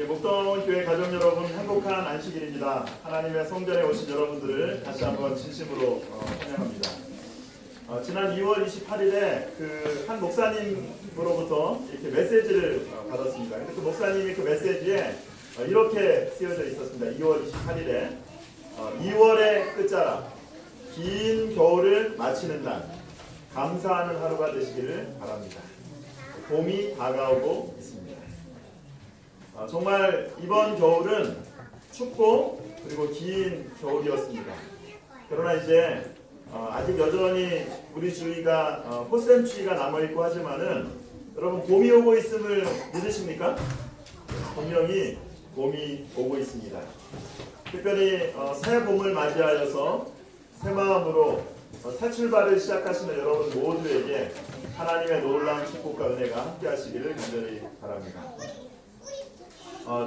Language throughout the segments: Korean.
목동교회 가족 여러분, 행복한 안식일입니다. 하나님의 성전에 오신 여러분들을 다시 한번 진심으로 환영합니다. 지난 2월 28일에 그 한 목사님으로부터 이렇게 메시지를 받았습니다. 근데 그 목사님이 그 메시지에 이렇게 쓰여져 있었습니다. 2월 28일에 2월의 끝자락, 긴 겨울을 마치는 날, 감사하는 하루가 되시기를 바랍니다. 봄이 다가오고 있습니다. 정말 이번 겨울은 춥고 그리고 긴 겨울이었습니다. 그러나 이제 아직 여전히 우리 주위가 호쌤추위가 남아있고 하지만은 여러분, 봄이 오고 있음을 믿으십니까? 분명히 봄이 오고 있습니다. 특별히 새 봄을 맞이하여서 새 마음으로 새 출발을 시작하시는 여러분 모두에게 하나님의 놀라운 축복과 은혜가 함께 하시기를 간절히 바랍니다.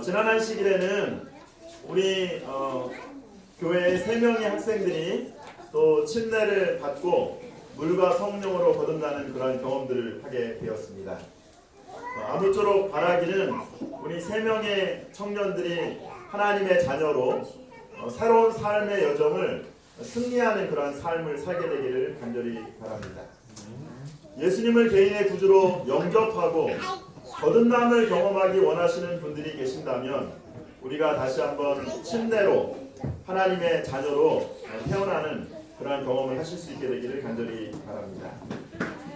지난 안식일에는 우리 교회의 3명의 학생들이 또 침례를 받고 물과 성령으로 거듭나는 그런 경험들을 하게 되었습니다. 아무쪼록 바라기는 우리 3명의 청년들이 하나님의 자녀로 새로운 삶의 여정을 승리하는 그런 삶을 살게 되기를 간절히 바랍니다. 예수님을 개인의 구주로 영접하고 거듭남을 경험하기 원하시는 분들이 계신다면 우리가 다시 한번 침례로 하나님의 자녀로 태어나는 그러한 경험을 하실 수 있게 되기를 간절히 바랍니다.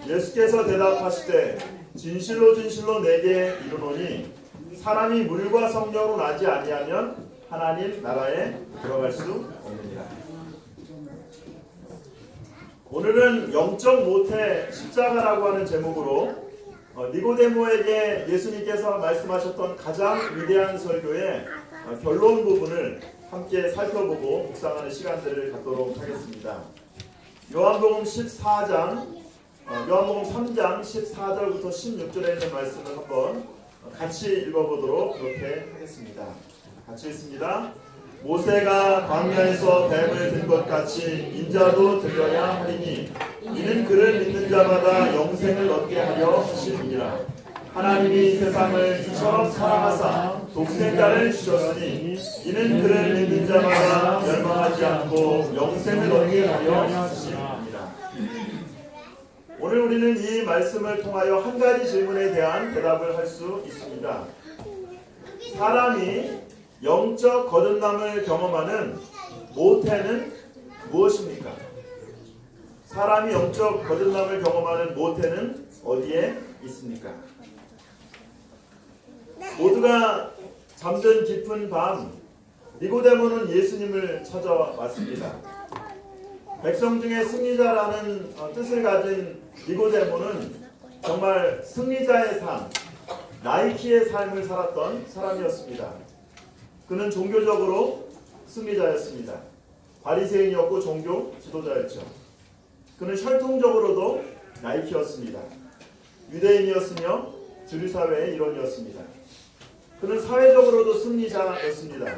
예수께서 대답하시되 진실로 진실로 내게 이르노니 사람이 물과 성령으로 나지 아니하면 하나님 나라에 들어갈 수 없느니라. 오늘은 영적 모태 십자가라고 하는 제목으로 니고데모에게 예수님께서 말씀하셨던 가장 위대한 설교의 결론 부분을 함께 살펴보고 묵상하는 시간들을 갖도록 하겠습니다. 요한복음 3장 14절부터 16절에 있는 말씀을 한번 같이 읽어보도록 그렇게 하겠습니다. 같이 읽습니다. 모세가 광야에서 뱀을 든 것 같이 인자도 들려야 하리니 이는 그를 믿는 자마다 영생을 얻게 하려 하심이니라. 하나님이 세상을 이처럼 사랑하사 독생자를 주셨으니 이는 그를 믿는 자마다 멸망하지 않고 영생을 얻게 하려 하심이니라. 오늘 우리는 이 말씀을 통하여 한 가지 질문에 대한 대답을 할 수 있습니다. 사람이 영적 거듭남을 경험하는 모태는 무엇입니까? 사람이 영적 거듭남을 경험하는 모태는 어디에 있습니까? 모두가 잠든 깊은 밤, 니고데모는 예수님을 찾아왔습니다. 백성 중에 승리자라는 뜻을 가진 니고데모는 정말 승리자의 삶, 나이키의 삶을 살았던 사람이었습니다. 그는 종교적으로 승리자였습니다. 바리새인이었고 종교 지도자였죠. 그는 혈통적으로도 나이키였습니다. 유대인이었으며 주류사회의 일원이었습니다. 그는 사회적으로도 승리자였습니다.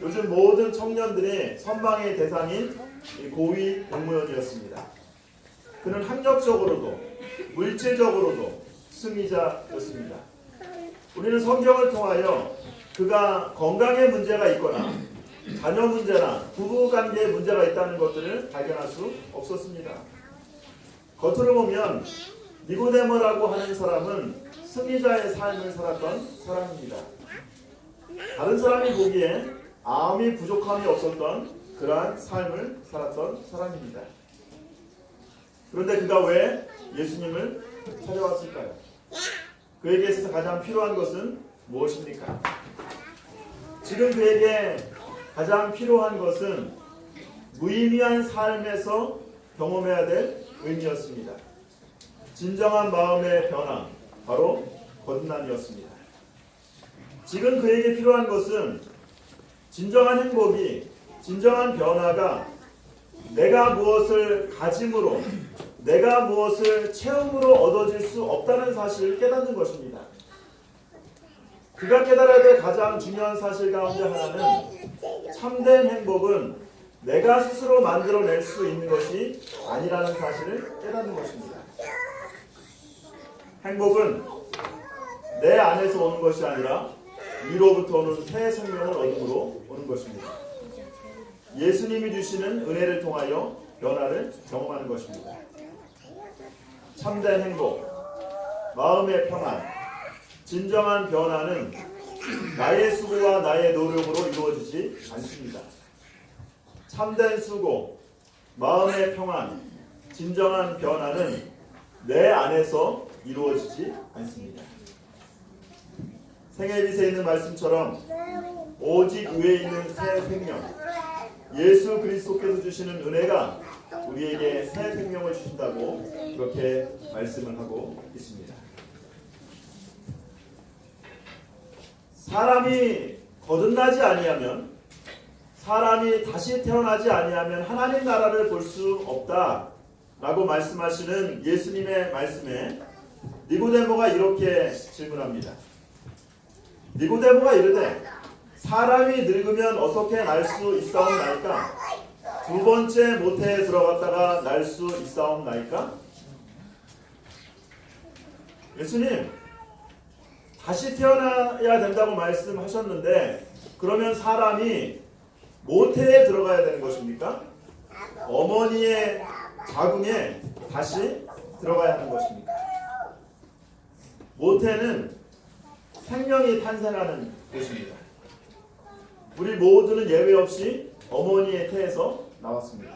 요즘 모든 청년들의 선망의 대상인 고위 공무원이었습니다. 그는 학력적으로도 물질적으로도 승리자였습니다. 우리는 성경을 통하여 그가 건강에 문제가 있거나 자녀 문제나 부부관계에 문제가 있다는 것들을 발견할 수 없었습니다. 겉으로 보면 니고데모라고 하는 사람은 승리자의 삶을 살았던 사람입니다. 다른 사람이 보기에 아무 부족함이 없었던 그러한 삶을 살았던 사람입니다. 그런데 그가 왜 예수님을 찾아왔을까요? 그에게 있어서 가장 필요한 것은 무엇입니까? 지금 그에게 가장 필요한 것은 무의미한 삶에서 경험해야 될 의미였습니다. 진정한 마음의 변화, 바로 거듭남이었습니다. 지금 그에게 필요한 것은 진정한 행복이, 진정한 변화가 내가 무엇을 가짐으로, 내가 무엇을 체험으로 얻어질 수 없다는 사실을 깨닫는 것입니다. 그가 깨달아야 될 가장 중요한 사실 가운데 하나는 참된 행복은 내가 스스로 만들어낼 수 있는 것이 아니라는 사실을 깨닫는 것입니다. 행복은 내 안에서 오는 것이 아니라 위로부터 오는 새 생명을 얻음으로 오는 것입니다. 예수님이 주시는 은혜를 통하여 변화를 경험하는 것입니다. 참된 행복, 마음의 평안, 진정한 변화는 나의 수고와 나의 노력으로 이루어지지 않습니다. 참된 수고, 마음의 평안, 진정한 변화는 내 안에서 이루어지지 않습니다. 생애빛에 있는 말씀처럼 오직 위에 있는 새 생명, 예수 그리스도께서 주시는 은혜가 우리에게 새 생명을 주신다고 그렇게 말씀을 하고 있습니다. 사람이 거듭나지 아니하면, 사람이 다시 태어나지 아니하면 하나님 나라를 볼 수 없다라고 말씀하시는 예수님의 말씀에 니고데모가 이렇게 질문합니다. 니고데모가 이르되 사람이 늙으면 어떻게 날 수 있사옵나이까? 두 번째 모태에 들어갔다가 날 수 있사옵나이까? 예수님, 다시 태어나야 된다고 말씀하셨는데 그러면 사람이 모태에 들어가야 되는 것입니까? 어머니의 자궁에 다시 들어가야 하는 것입니까? 모태는 생명이 탄생하는 곳입니다. 우리 모두는 예외 없이 어머니의 태에서 나왔습니다.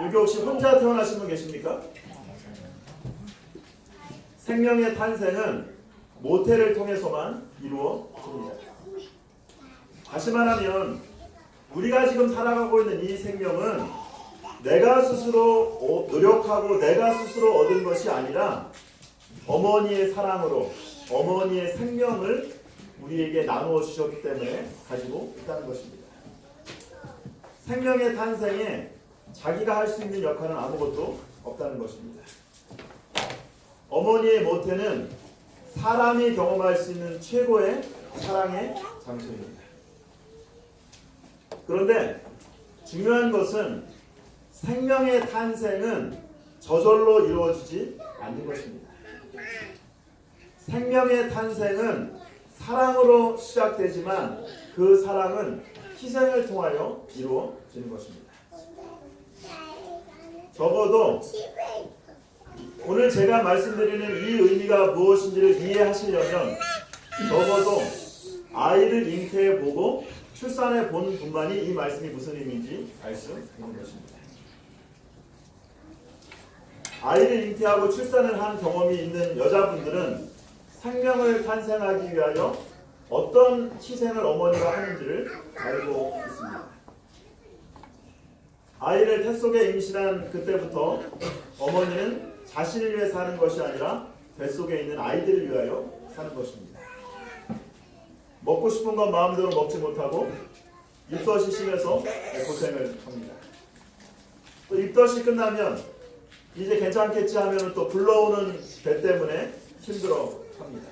여기 혹시 혼자 태어나신 분 계십니까? 생명의 탄생은 모태를 통해서만 이루어집니다. 다시 말하면 우리가 지금 살아가고 있는 이 생명은 내가 스스로 노력하고 내가 스스로 얻은 것이 아니라 어머니의 사랑으로 어머니의 생명을 우리에게 나누어 주셨기 때문에 가지고 있다는 것입니다. 생명의 탄생에 자기가 할 수 있는 역할은 아무것도 없다는 것입니다. 어머니의 모태는 사람이 경험할 수 있는 최고의 사랑의 장소입니다. 그런데 중요한 것은 생명의 탄생은 저절로 이루어지지 않는 것입니다. 생명의 탄생은 사랑으로 시작되지만 그 사랑은 희생을 통하여 이루어지는 것입니다. 적어도 오늘 제가 말씀드리는 이 의미가 무엇인지를 이해하시려면 적어도 아이를 잉태해보고 출산해본 분만이 이 말씀이 무슨 의미인지 알 수 있는 것입니다. 아이를 잉태하고 출산을 한 경험이 있는 여자분들은 생명을 탄생하기 위하여 어떤 희생을 어머니가 하는지를 알고 있습니다. 아이를 태 속에 임신한 그때부터 어머니는 자신을 위해 사는 것이 아니라 뱃속에 있는 아이들을 위하여 사는 것입니다. 먹고 싶은 건 마음대로 먹지 못하고 입덧이 심해서 고생을 합니다. 또 입덧이 끝나면 이제 괜찮겠지 하면 또 불러오는 배 때문에 힘들어 합니다.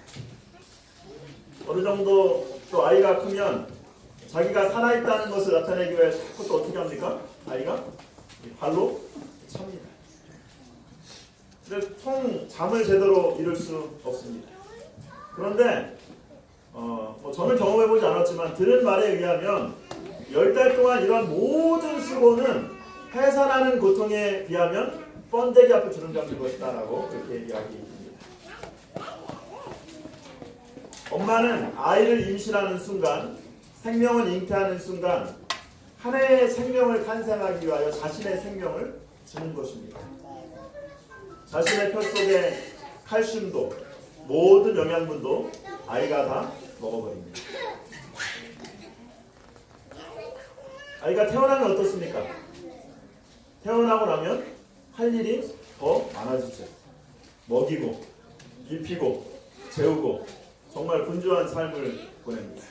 어느 정도 또 아이가 크면 자기가 살아있다는 것을 나타내기 위해 자꾸 또 어떻게 합니까? 아이가 발로 찹니다. 그래서 잠을 제대로 이룰 수 없습니다. 그런데 저는 경험해보지 않았지만 들은 말에 의하면 10달 동안 이런 모든 수고는 해산하는 고통에 비하면 번데기 앞에 주름 잡는 것이다 라고 그렇게 이야기합니다. 엄마는 아이를 임신하는 순간, 생명을 잉태하는 순간 한 해의 생명을 탄생하기 위하여 자신의 생명을 주는 것입니다. 자신의 표 속에 칼슘도 모든 영양분도 아이가 다 먹어버립니다. 아이가 태어나면 어떻습니까? 태어나고 나면 할 일이 더 많아지죠. 먹이고 입히고 재우고 정말 분주한 삶을 보냅니다.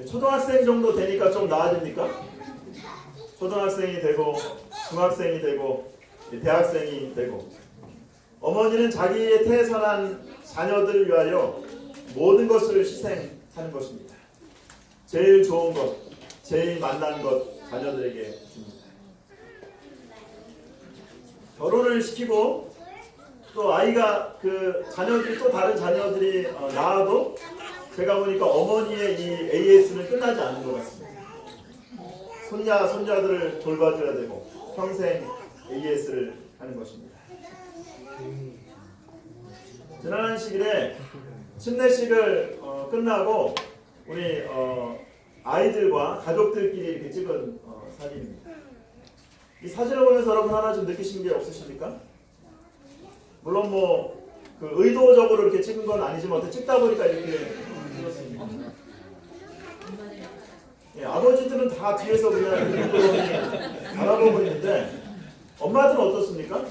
초등학생 정도 되니까 좀 나아집니까? 초등학생이 되고 중학생이 되고 대학생이 되고 어머니는 자기의 태산한 자녀들을 위하여 모든 것을 희생하는 것입니다. 제일 좋은 것, 제일 만난 것 자녀들에게 줍니다. 결혼을 시키고 또 아이가 그 자녀들이 또 다른 자녀들이 낳아도 제가 보니까 어머니의 이 AS는 끝나지 않은 것 같습니다. 손자들을 돌봐줘야 되고 평생 AS를 하는 것입니다. 지난 시기에 침례식을 끝나고 우리 아이들과 가족들끼리 이렇게 찍은 사진입니다. 이 사진을 보면서 여러분 하나 좀 느끼신 게 없으십니까? 물론 그 의도적으로 이렇게 찍은 건 아니지만 어떻게 찍다 보니까 이렇게 찍었습니다. 예, 아버지들은 다 뒤에서 그냥 이렇게 바라보고 있는데 엄마들은 어떻습니까?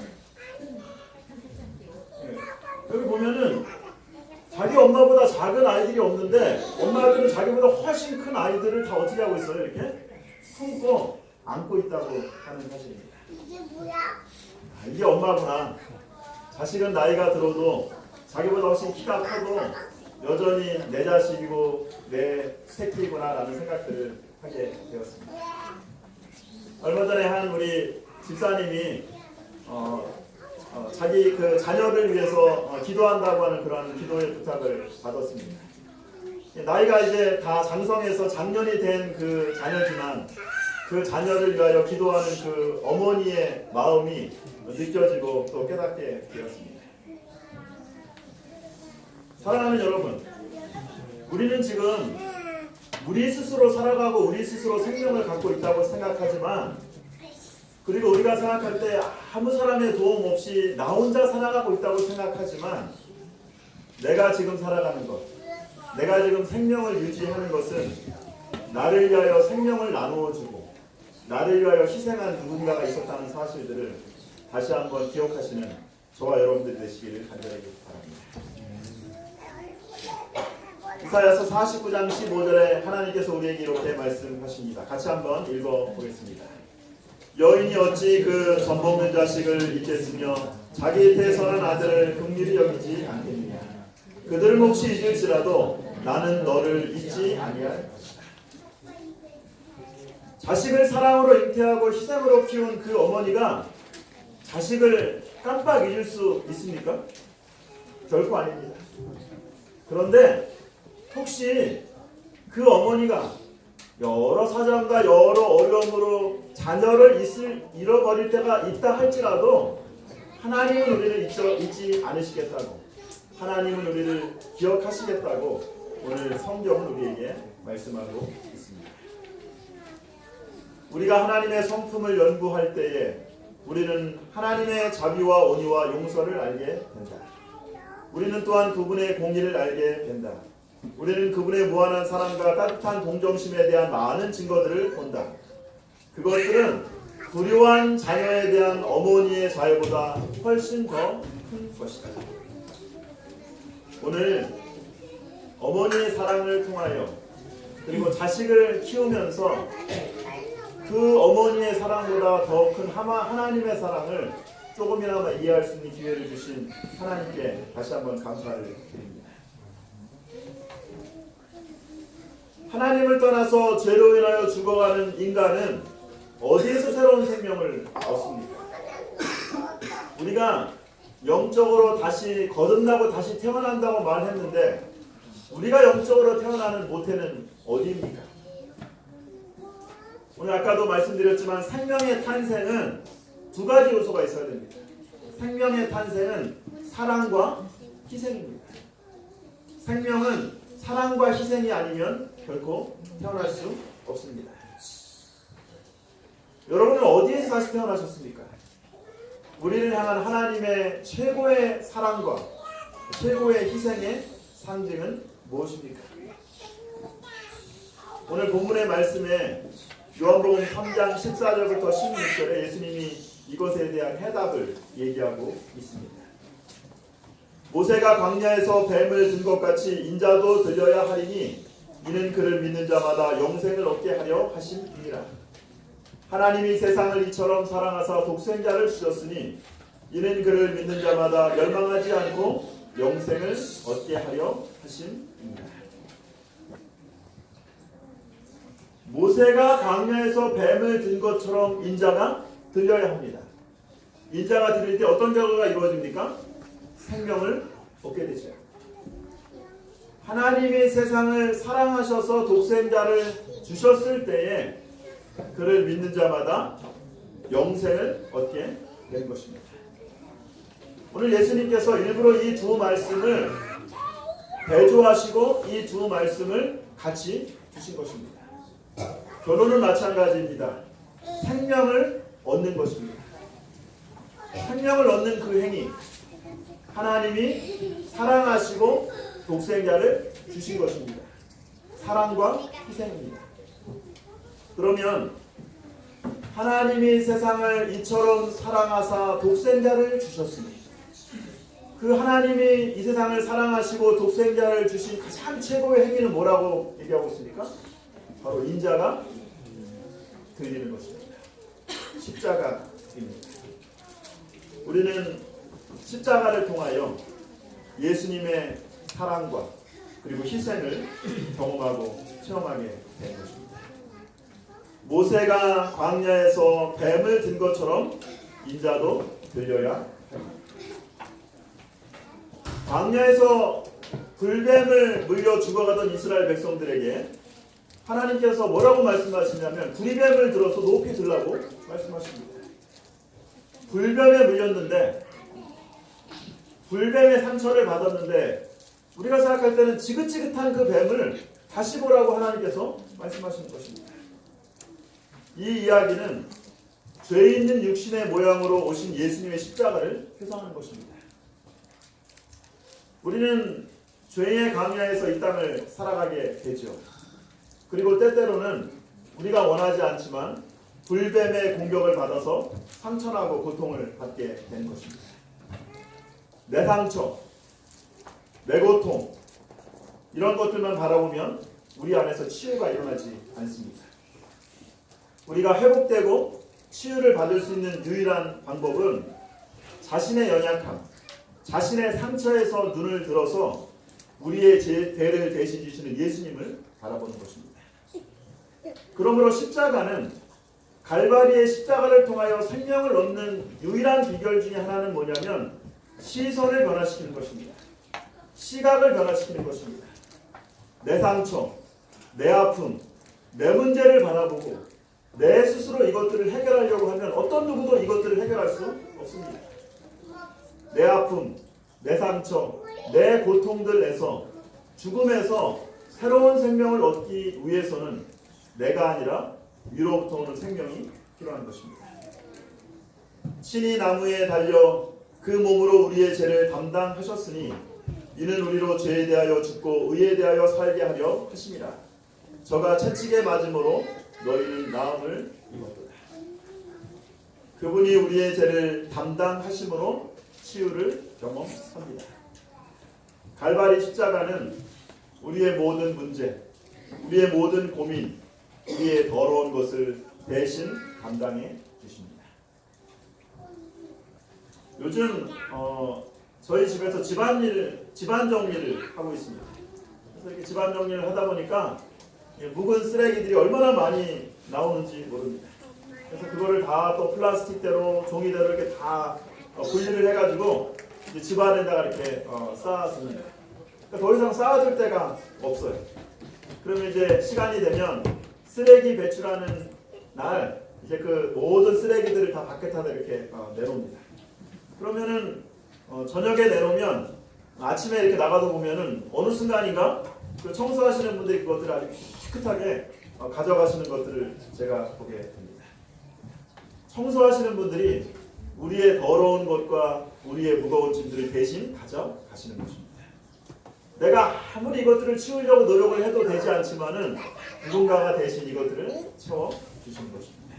예, 여기 보면은 자기 엄마보다 작은 아이들이 없는데 엄마들은 자기보다 훨씬 큰 아이들을 다 어떻게 하고 있어요? 이렇게 품고 안고 있다고 하는 사실입니다. 이게 뭐야? 이게 엄마구나. 자식은 나이가 들어도 자기보다 훨씬 키가 커도 여전히 내 자식이고 내 새끼구나 라는 생각들을 하게 되었습니다. 얼마 전에 한 우리 집사님이 자기 그 자녀를 위해서 기도한다고 하는 그런 기도의 부탁을 받았습니다. 나이가 이제 다 장성해서 장년이 된 그 자녀지만 그 자녀를 위하여 기도하는 그 어머니의 마음이 느껴지고 또 깨닫게 되었습니다. 사랑하는 여러분, 우리는 지금 우리 스스로 살아가고 우리 스스로 생명을 갖고 있다고 생각하지만, 그리고 우리가 생각할 때 아무 사람의 도움 없이 나 혼자 살아가고 있다고 생각하지만, 내가 지금 살아가는 것, 내가 지금 생명을 유지하는 것은 나를 위하여 생명을 나누어주고 나를 위하여 희생한 누군가가 있었다는 사실들을 다시 한번 기억하시는 저와 여러분들이 되시기를 간절히 바랍니다. 이사야서 49장 15절에 하나님께서 우리에게 이렇게 말씀하십니다. 같이 한번 읽어보겠습니다. 여인이 어찌 그 젖먹는 자식을 잊겠으며 자기 태선한 아들을 긍휼히 여기지 않겠느냐. 그들 몫이 잊을지라도 나는 너를 잊지 아니할 것이다. 자식을 사랑으로 잉태하고 희생으로 키운 그 어머니가 자식을 깜빡 잊을 수 있습니까? 결코 아닙니다. 그런데 혹시 그 어머니가 여러 사정과 여러 어려움으로 자녀를 잃어버릴 때가 있다 할지라도 하나님은 우리를 잊지 않으시겠다고, 하나님은 우리를 기억하시겠다고 오늘 성경은 우리에게 말씀하고 있습니다. 우리가 하나님의 성품을 연구할 때에 우리는 하나님의 자비와 온유와 용서를 알게 된다. 우리는 또한 그분의 공의를 알게 된다. 우리는 그분의 무한한 사랑과 따뜻한 동정심에 대한 많은 증거들을 본다. 그것들은 불효한 자녀에 대한 어머니의 자애보다 훨씬 더 큰 것이다. 오늘 어머니의 사랑을 통하여 그리고 자식을 키우면서 그 어머니의 사랑보다 더 큰 하나님의 사랑을 조금이나마 이해할 수 있는 기회를 주신 하나님께 다시 한번 감사를 드립니다. 하나님을 떠나서 죄로 인하여 죽어가는 인간은 어디에서 새로운 생명을 얻습니까? 우리가 영적으로 다시 거듭나고 다시 태어난다고 말했는데 우리가 영적으로 태어나는 모태는 어디입니까? 오늘 아까도 말씀드렸지만 생명의 탄생은 두 가지 요소가 있어야 됩니다. 생명의 탄생은 사랑과 희생입니다. 생명은 사랑과 희생이 아니면 결코 태어날 수 없습니다. 여러분은 어디에서 다시 태어나셨습니까? 우리를 향한 하나님의 최고의 사랑과 최고의 희생의 상징은 무엇입니까? 오늘 본문의 말씀에 요한복음 3장 14절부터 16절에 예수님이 이것에 대한 해답을 얘기하고 있습니다. 모세가 광야에서 뱀을 든 것 같이 인자도 들려야 하리니 이는 그를 믿는 자마다 영생을 얻게 하려 하심이니라. 하나님이 세상을 이처럼 사랑하사 독생자를 주셨으니 이는 그를 믿는 자마다 멸망하지 않고 영생을 얻게 하려 하심이니라. 모세가 광야에서 뱀을 든 것처럼 인자가 들려야 합니다. 인자가 들릴 때 어떤 결과가 이루어집니까? 생명을 얻게 되죠. 하나님이 세상을 사랑하셔서 독생자를 주셨을 때에 그를 믿는 자마다 영생을 얻게 된 것입니다. 오늘 예수님께서 일부러 이 두 말씀을 대조하시고 이 두 말씀을 같이 주신 것입니다. 결론은 마찬가지입니다. 생명을 얻는 것입니다. 생명을 얻는 그 행위, 하나님이 사랑하시고 독생자를 주신 것입니다. 사랑과 희생입니다. 그러면 하나님이 세상을 이처럼 사랑하사 독생자를 주셨으니 그 하나님이 이 세상을 사랑하시고 독생자를 주신 가장 최고의 행위는 뭐라고 얘기하고 있습니까? 바로 인자가 드리는 것입니다. 십자가입니다. 우리는 십자가를 통하여 예수님의 사랑과 그리고 희생을 경험하고 체험하게 된 것입니다. 모세가 광야에서 뱀을 든 것처럼 인자도 들려야 합니다. 광야에서 불뱀을 물려 죽어가던 이스라엘 백성들에게 하나님께서 뭐라고 말씀하시냐면 구리뱀을 들어서 높이 들라고 말씀하십니다. 불뱀에 물렸는데 불뱀의 상처를 받았는데 우리가 생각할 때는 지긋지긋한 그 뱀을 다시 보라고 하나님께서 말씀하시는 것입니다. 이 이야기는 죄 있는 육신의 모양으로 오신 예수님의 십자가를 회상하는 것입니다. 우리는 죄의 광야에서 이 땅을 살아가게 되죠. 그리고 때때로는 우리가 원하지 않지만 불뱀의 공격을 받아서 상처나고 고통을 받게 된 것입니다. 내 상처, 내 고통, 이런 것들만 바라보면 우리 안에서 치유가 일어나지 않습니다. 우리가 회복되고 치유를 받을 수 있는 유일한 방법은 자신의 연약함, 자신의 상처에서 눈을 들어서 우리의 죄를 대신 지시는 예수님을 바라보는 것입니다. 그러므로 십자가는 갈바리의 십자가를 통하여 생명을 얻는 유일한 비결 중에 하나는 뭐냐면 시선을 변화시키는 것입니다. 시각을 변화시키는 것입니다. 내 상처, 내 아픔, 내 문제를 바라보고 내 스스로 이것들을 해결하려고 하면 어떤 누구도 이것들을 해결할 수 없습니다. 내 아픔, 내 상처, 내 고통들에서 죽음에서 새로운 생명을 얻기 위해서는 내가 아니라 위로부터 오는 생명이 필요한 것입니다. 친히 나무에 달려 그 몸으로 우리의 죄를 담당하셨으니 이는 우리로 죄에 대하여 죽고 의에 대하여 살게 하려 하심이라. 저가 채찍에 맞음으로 너희는 나음을 입었도다. 그분이 우리의 죄를 담당하심으로 치유를 경험합니다. 갈바리 십자가는 우리의 모든 문제, 우리의 모든 고민, 우리의 더러운 것을 대신 감당해 주십니다. 요즘 저희 집에서 집안 정리를 하고 있습니다. 그래서 이렇게 집안 정리를 하다 보니까 묵은 쓰레기들이 얼마나 많이 나오는지 모릅니다. 그래서 그거를 다 또 플라스틱대로 종이대로 이렇게 다 분리를 해가지고 이제 집안에다가 이렇게 쌓아줍니다. 그러니까 더 이상 쌓아줄 데가 없어요. 그러면 이제 시간이 되면 쓰레기 배출하는 날 이제 그 모든 쓰레기들을 다 바켓에다 이렇게 내놓습니다. 그러면은 저녁에 내놓으면 아침에 이렇게 나가서 보면은 어느 순간인가 그 청소하시는 분들이 그것들을 아주 깨끗하게 가져가시는 것들을 제가 보게 됩니다. 청소하시는 분들이 우리의 더러운 것과 우리의 무거운 짐들을 대신 가져가시는 것입니다. 내가 아무리 이것들을 치우려고 노력을 해도 되지 않지만은 누군가가 대신 이것들을 채워주시는 것입니다.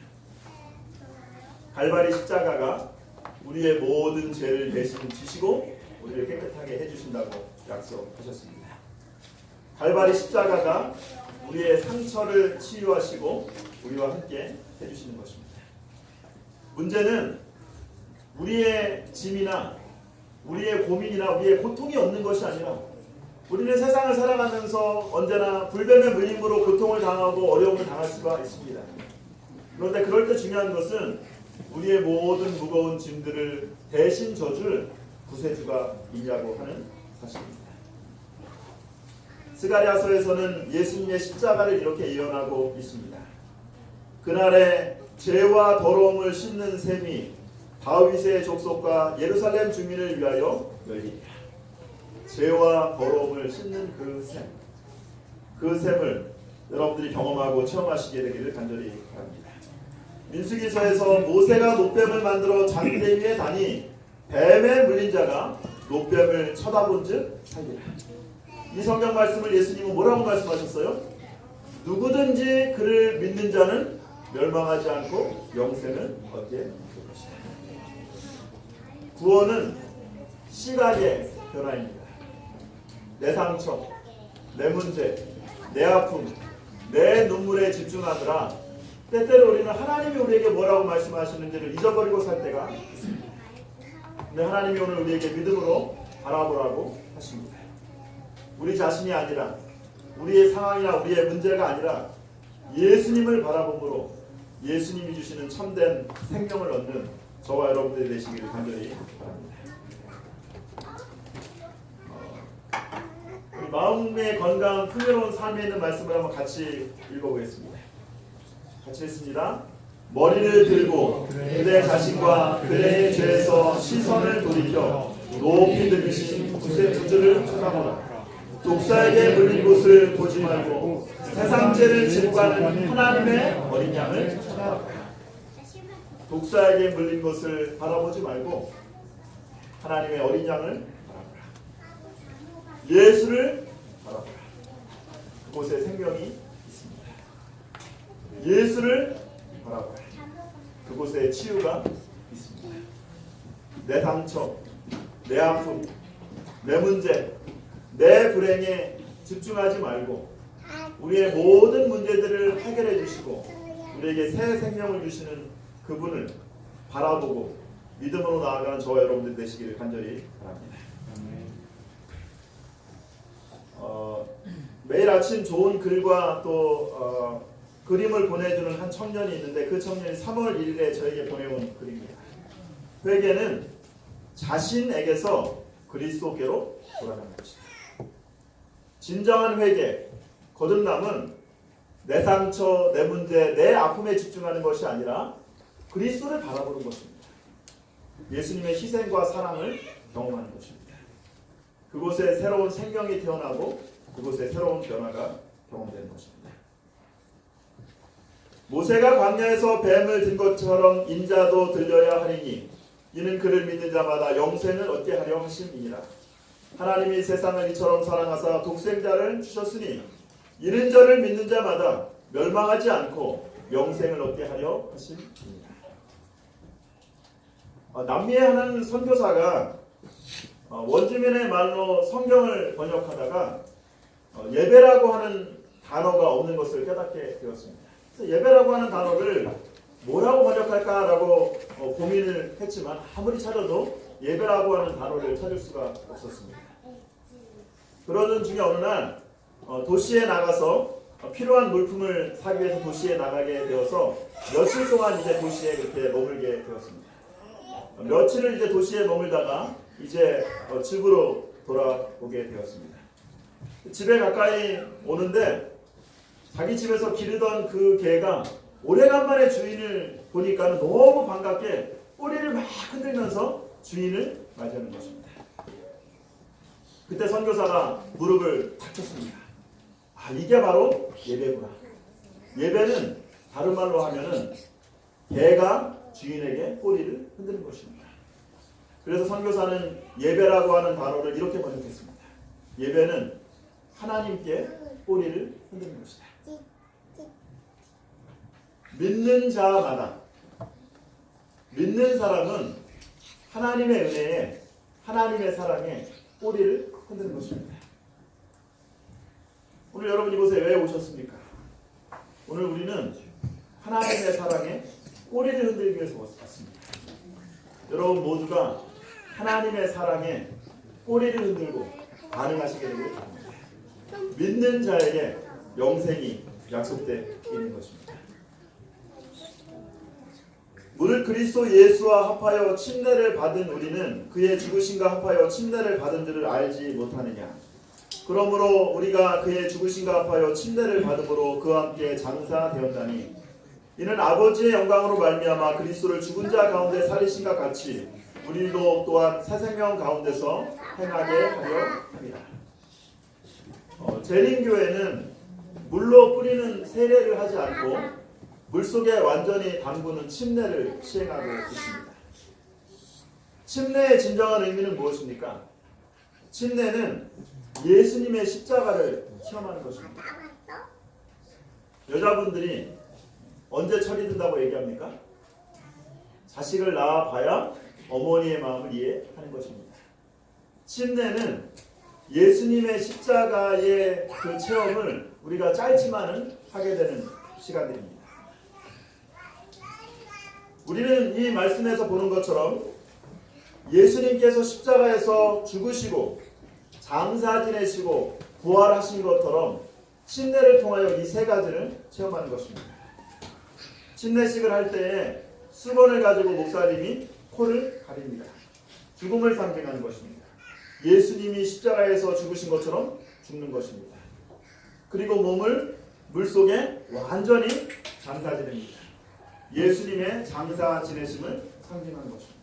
갈바리 십자가가 우리의 모든 죄를 대신 지시고 우리를 깨끗하게 해주신다고 약속하셨습니다. 갈바리 십자가가 우리의 상처를 치유하시고 우리와 함께 해주시는 것입니다. 문제는 우리의 짐이나 우리의 고민이나 우리의 고통이 없는 것이 아니라 우리는 세상을 살아가면서 언제나 불뱀의 물림으로 고통을 당하고 어려움을 당할 수가 있습니다. 그런데 그럴 때 중요한 것은 우리의 모든 무거운 짐들을 대신 져줄 구세주가 있냐고 하는 사실입니다. 스가랴서에서는 예수님의 십자가를 이렇게 예언하고 있습니다. 그날에 죄와 더러움을 씻는 셈이 다윗의 족속과 예루살렘 주민을 위하여 열리리라. 죄와 더러움을 씻는 그 셈을 여러분들이 경험하고 체험하시게 되기를 간절히 바랍니다. 민수기서에서 모세가 놋뱀을 만들어 장대 위에 다니 뱀에 물린 자가 놋뱀을 쳐다본 즉 살리라. 이 성경 말씀을 예수님은 뭐라고 말씀하셨어요? 누구든지 그를 믿는 자는 멸망하지 않고 영생을 얻게 될 것이다. 구원은 시각의 변화입니다. 내 상처, 내 문제, 내 아픔, 내 눈물에 집중하느라 때때로 우리는 하나님이 우리에게 뭐라고 말씀하시는지를 잊어버리고 살 때가 있습니다. 근데 하나님이 오늘 우리에게 믿음으로 바라보라고 하십니다. 우리 자신이 아니라 우리의 상황이나 우리의 문제가 아니라 예수님을 바라봄으로 예수님이 주시는 참된 생명을 얻는 저와 여러분들이 되시기를 간절히 바랍니다. 우리 마음의 건강, 풍요로운 삶에 있는 말씀을 한번 같이 읽어보겠습니다. 같이 읽습니다. 머리를 들고 그대 자신과 그대의 죄에서 시선을 돌이켜 높이 들으신 구세주를 쳐다보라. 독사에게 물린 곳을 보지 말고 세상 죄를 지고 가는 하나님의 어린 양을 쳐다보라. 독사에게 물린 것을 바라보지 말고 하나님의 어린 양을 바라보라. 예수를 바라보라. 그곳에 생명이 있습니다. 예수를 바라보라. 그곳에 치유가 있습니다. 내 상처, 내 아픔, 내 문제, 내 불행에 집중하지 말고 우리의 모든 문제들을 해결해 주시고 우리에게 새 생명을 주시는 그분을 바라보고 믿음으로 나아가는 저와 여러분들 되시기를 간절히 바랍니다. 매일 아침 좋은 글과 또 그림을 보내주는 한 청년이 있는데 그 청년이 3월 1일에 저에게 보내온 글입니다. 회개는 자신에게서 그리스도께로 돌아가는 것이다. 진정한 회개, 거듭남은 내 상처, 내 문제, 내 아픔에 집중하는 것이 아니라 그리스도를 바라보는 것입니다. 예수님의 희생과 사랑을 경험하는 것입니다. 그곳에 새로운 생명이 태어나고 그곳에 새로운 변화가 경험되는 것입니다. 모세가 광야에서 뱀을 든 것처럼 인자도 들려야 하리니 이는 그를 믿는 자마다 영생을 얻게 하려 하심이니라. 하나님이 세상을 이처럼 사랑하사 독생자를 주셨으니 이는 저를 믿는 자마다 멸망하지 않고 영생을 얻게 하려 하심이니라. 남미의 한 선교사가 원주민의 말로 성경을 번역하다가 예배라고 하는 단어가 없는 것을 깨닫게 되었습니다. 그래서 예배라고 하는 단어를 뭐라고 번역할까라고 고민을 했지만 아무리 찾아도 예배라고 하는 단어를 찾을 수가 없었습니다. 그러던 중에 어느 날 도시에 나가서 필요한 물품을 사기 위해서 도시에 나가게 되어서 며칠 동안 이제 도시에 그렇게 머물게 되었습니다. 며칠을 이제 도시에 머물다가 이제 집으로 돌아오게 되었습니다. 집에 가까이 오는데 자기 집에서 기르던 그 개가 오래간만에 주인을 보니까 너무 반갑게 꼬리를 막 흔들면서 주인을 맞이하는 것입니다. 그때 선교사가 무릎을 탁 쳤습니다. 이게 바로 예배구나. 예배는 다른 말로 하면은 개가 주인에게 꼬리를 흔드는 것입니다. 그래서 선교사는 예배라고 하는 단어를 이렇게 번역했습니다. 예배는 하나님께 꼬리를 흔드는 것이다. 믿는 자마다, 믿는 사람은 하나님의 은혜에, 하나님의 사랑에 꼬리를 흔드는 것입니다. 오늘 여러분 이곳에 왜 오셨습니까? 오늘 우리는 하나님의 사랑에 꼬리를 흔들기 위해서 왔습니다. 여러분 모두가 하나님의 사랑에 꼬리를 흔들고 반응하시게 되길 바랍니다. 믿는 자에게 영생이 약속되어 있는 것입니다. 무릇 그리스도 예수와 합하여 침례를 받은 우리는 그의 죽으심과 합하여 침례를 받은 줄을 알지 못하느냐. 그러므로 우리가 그의 죽으심과 합하여 침례를 받음으로 그와 함께 장사되었나니 이는 아버지의 영광으로 말미암아 그리스도를 죽은 자 가운데 살리신과 같이 우리도 또한 새 생명 가운데서 행하게 하려 합니다. 재림교회는 물로 뿌리는 세례를 하지 않고 물속에 완전히 담그는 침례를 시행하고 있습니다. 침례의 진정한 의미는 무엇입니까? 침례는 예수님의 십자가를 체험하는 것입니다. 여자분들이 언제 철이 든다고 얘기합니까? 자식을 낳아봐야 어머니의 마음을 이해하는 것입니다. 침례는 예수님의 십자가의 그 체험을 우리가 짧지만은 하게 되는 시간들입니다. 우리는 이 말씀에서 보는 것처럼 예수님께서 십자가에서 죽으시고 장사 지내시고 부활하신 것처럼 침례를 통하여 이 세 가지를 체험하는 것입니다. 침례식을 할 때에 수건을 가지고 목사님이 코를 가립니다. 죽음을 상징하는 것입니다. 예수님이 십자가에서 죽으신 것처럼 죽는 것입니다. 그리고 몸을 물속에 완전히 장사 지냅니다. 예수님의 장사 지내심을 상징하는 것입니다.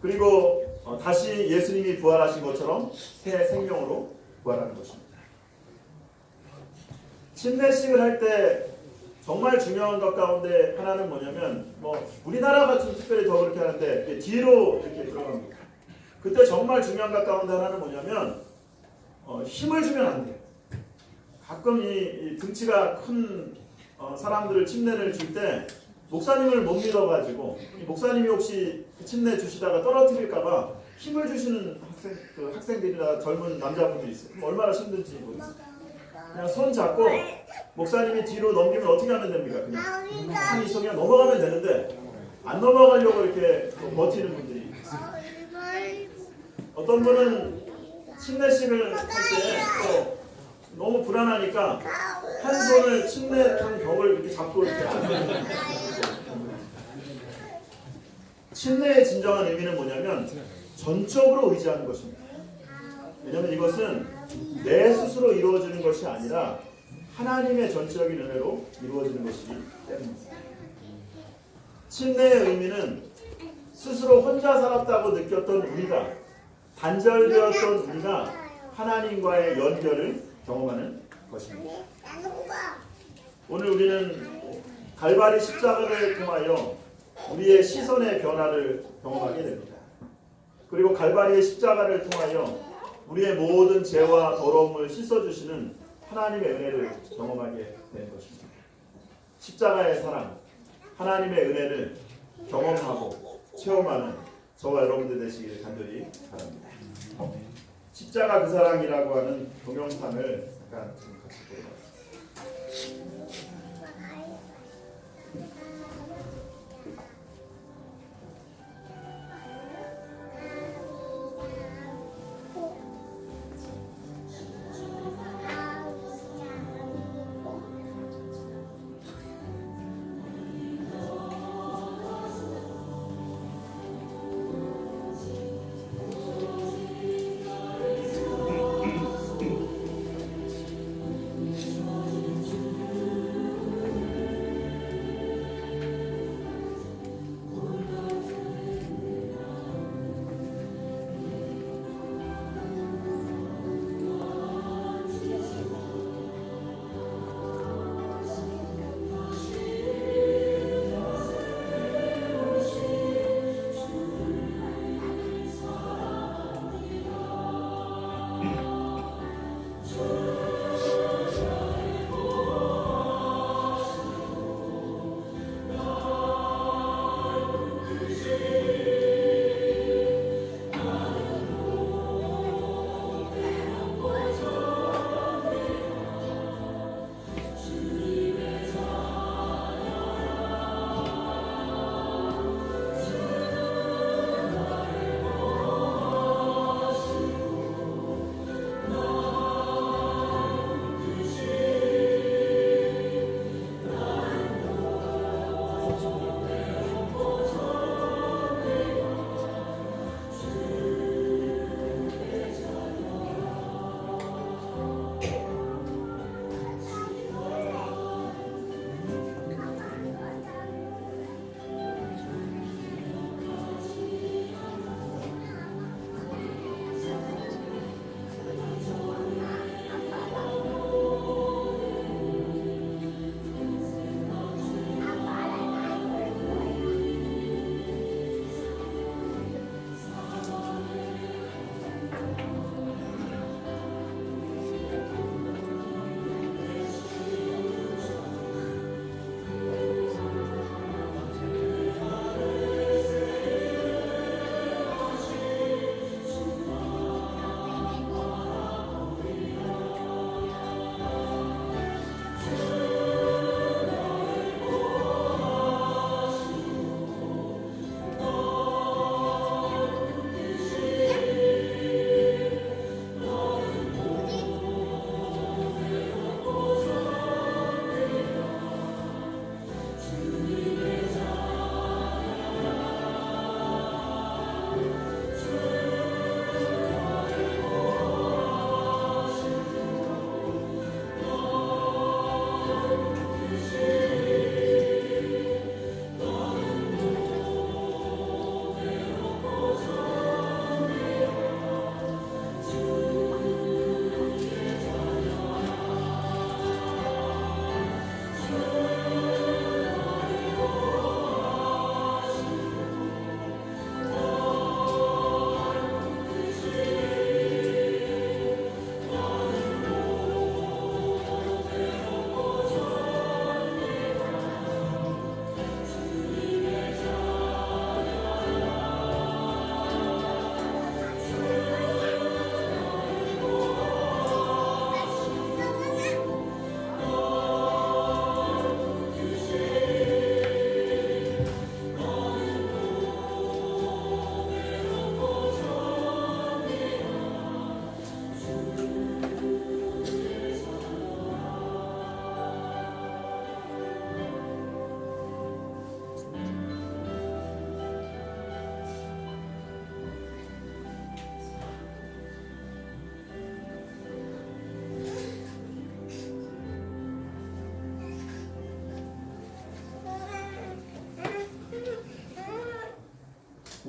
그리고 다시 예수님이 부활하신 것처럼 새 생명으로 부활하는 것입니다. 침례식을 할 때 정말 중요한 것 가운데 하나는 뭐냐면 우리나라 같은 특별히 더 그렇게 하는데 뒤로 이렇게 들어갑니다. 그때 정말 중요한 것 가운데 하나는 뭐냐면 힘을 주면 안 돼요. 가끔 이 등치가 큰 사람들을 침례를 줄 때 목사님을 못 믿어가지고 목사님이 혹시 침례 주시다가 떨어뜨릴까봐 힘을 주시는 학생들이나 젊은 남자분들이 있어요. 그럼 얼마나 힘든지 모르겠어요. 그냥 손 잡고 목사님이 뒤로 넘기면 어떻게 하면 됩니까? 그냥 가만히 있어 그냥 넘어가면 되는데 안 넘어가려고 이렇게 버티는 분들이 있어요. 어떤 분은 침례식을 할 때 너무 불안하니까 한 손을 침례한 벽을 이렇게 잡고 이렇게 앉는. 침례의 진정한 의미는 뭐냐면 전적으로 의지하는 것입니다. 왜냐하면 이것은 내 스스로 이루어지는 것이 아니라 하나님의 전적인 은혜로 이루어지는 것이기 때문입니다. 침례의 의미는 스스로 혼자 살았다고 느꼈던 우리가 단절되었던 우리가 하나님과의 연결을 경험하는 것입니다. 오늘 우리는 갈바리 십자가를 통하여 우리의 시선의 변화를 경험하게 됩니다. 그리고 갈바리의 십자가를 통하여 우리의 모든 죄와 더러움을 씻어주시는 하나님의 은혜를 경험하게 되는 것입니다. 십자가의 사랑, 하나님의 은혜를 경험하고 체험하는 저와 여러분들 되시길 간절히 바랍니다. 십자가 그 사랑이라고 하는 동영상을 잠깐 같이 보도록 하겠습니다.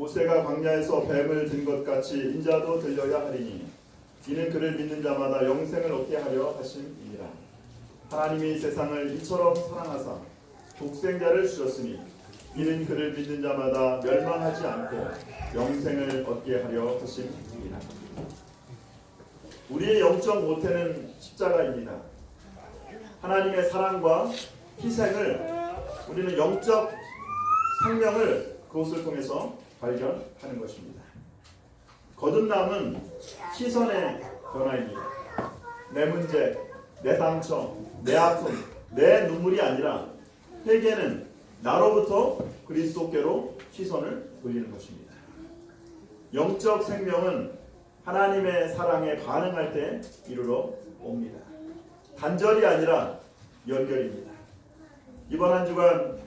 모세가 광야에서 뱀을 든 것 같이 인자도 들려야 하리니 이는 그를 믿는 자마다 영생을 얻게 하려 하심이니라. 하나님이 세상을 이처럼 사랑하사 독생자를 주셨으니 이는 그를 믿는 자마다 멸망하지 않고 영생을 얻게 하려 하심이니라. 우리의 영적 모태는 십자가입니다. 하나님의 사랑과 희생을 우리는 영적 생명을 그것을 통해서 발견하는 것입니다. 거듭남은 시선의 변화입니다. 내 문제, 내 상처, 내 아픔, 내 눈물이 아니라 회개는 나로부터 그리스도께로 시선을 돌리는 것입니다. 영적 생명은 하나님의 사랑에 반응할 때 이르러 옵니다. 단절이 아니라 연결입니다. 이번 한 주간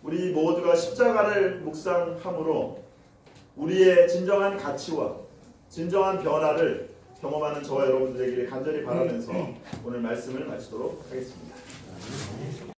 우리 모두가 십자가를 묵상함으로 우리의 진정한 가치와 진정한 변화를 경험하는 저와 여러분들에게 간절히 바라면서 오늘 말씀을 마치도록 하겠습니다.